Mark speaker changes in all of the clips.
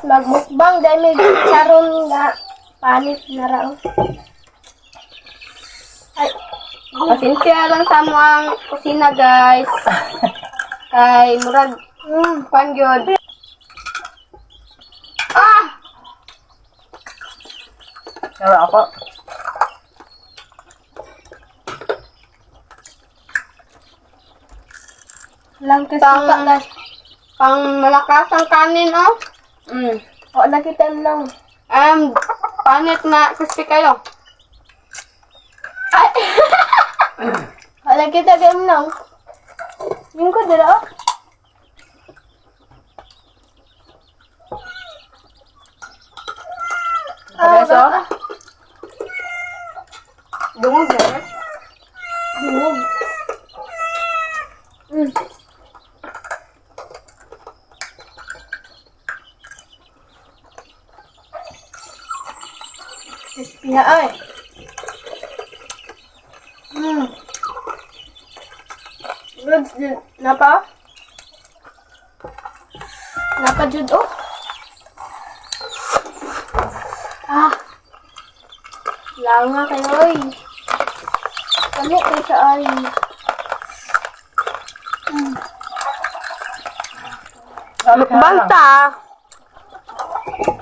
Speaker 1: magmukbang dahil may charon nga panit na raw. Ay, pasensya lang sa mga kusina, guys. Kay murag pangyod. Ah!
Speaker 2: Pero ako,
Speaker 1: Lang kasi guys. Pang malakas ang kanin, oh. O, nakita mo lang. Panit na crispy kayo. Ay! Wala kita kayo lang. Yung ko dira, oh.
Speaker 2: Pagkaso?
Speaker 1: Dungog na. Dungog. Crispy na ay. Goods din. Napa? Napa jud, oh. Ah. Langa kayo, oy. Kami kayo sa ay. Banta.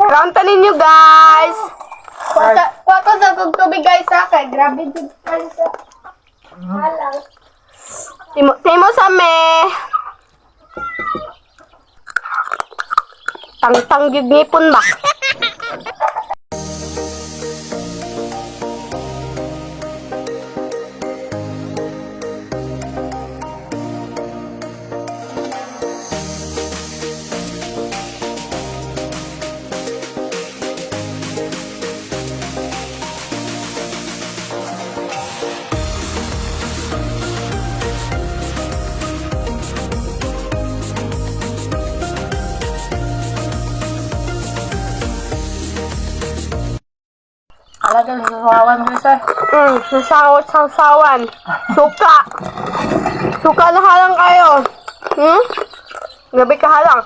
Speaker 1: Kaunta ninyo, guys. Kuha ko sa tubig, guys, ha. Kay grabe din kayo sa halang. Timo sa me. Tang-tang yun ngipon ba?
Speaker 2: alaga sa sasawan mo isa.
Speaker 1: Sasawan. Suka. Suka na halang kayo. Gabi ka halang.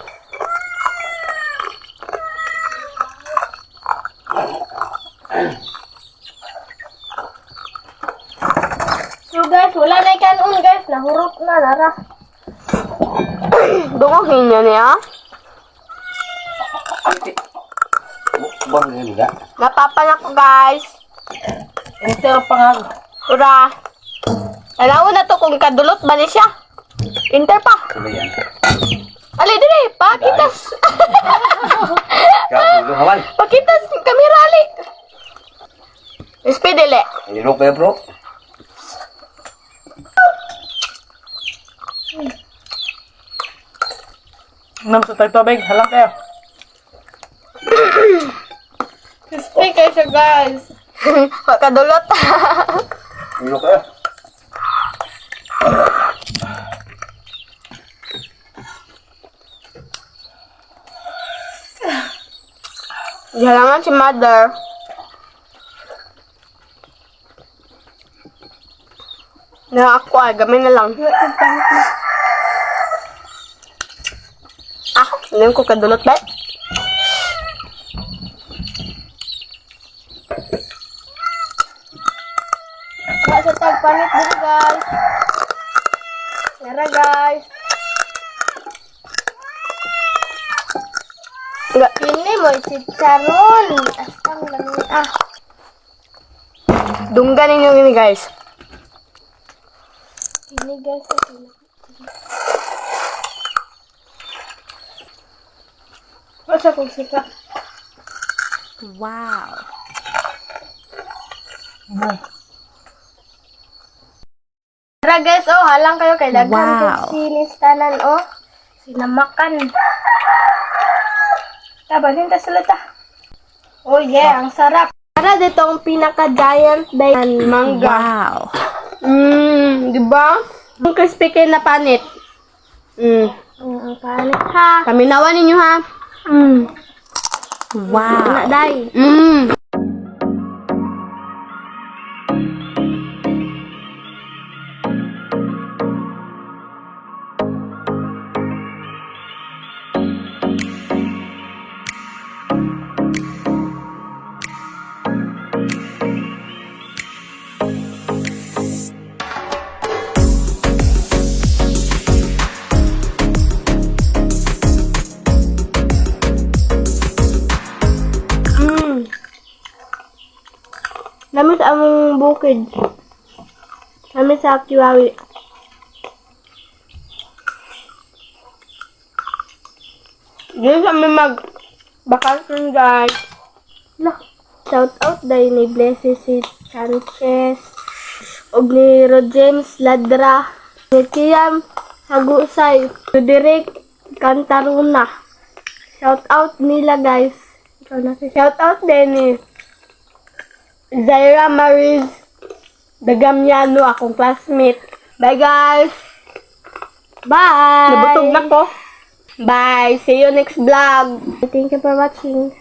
Speaker 1: So guys, wala na ikanon guys. Nahurot na, Lara. Dungogin niya niya.
Speaker 3: Bang ini enggak?
Speaker 1: Napapanak ko guys.
Speaker 2: Ito ang pangag.
Speaker 1: Ura. Alaw na to kung kadulot ba ni siya. Inter pa.
Speaker 3: Coba ya.
Speaker 1: Ali dire, pakitas.
Speaker 3: Kau dulu kawan.
Speaker 1: Pakitas kamera ali. Speedile.
Speaker 3: Ini rok ya bro.
Speaker 2: Nam sa tagtubig, halang kayo.
Speaker 1: Crispy kayo siya guys. Kadulot.
Speaker 3: Ini rok ya.
Speaker 1: Jalangan si mother. Na ako ay gamay na lang. Ah, hindi ko kadulot ba? Wala sa tagpanit dito guys. Tara guys. Enggak ini mo chicharon. Asam lang ah. Dunggan ninyo ini guys. Ini guys. Masa kong sika. Wow. Tara guys, oh, halang kayo kay daghan wow. Sinistanan, oh. Sinamakan. Tabalhin ta sila ta. Oh yeah, ang sarap. Tara dito ang pinaka-giant diamond mangga. Wow. Di ba? Ang crispy kayo na panit. Ang panit ha. Paminawan ninyo ha. Wow. Wala day. Namis among bukid. Namis sa Kiwawi. Diyan kami mag-bakasyon, guys. Lah. Shout out dahil ni Blessy si Sanchez. Og ni Rojames Ladra. Ni Kiam Hagusay. Roderick Cantaruna. Shout out nila, guys. Shout out din ni Zaira Mariz Dagamiano, akong classmate. Bye, guys! Bye!
Speaker 2: Nabutog na ko.
Speaker 1: Bye! See you next vlog! Thank you for watching.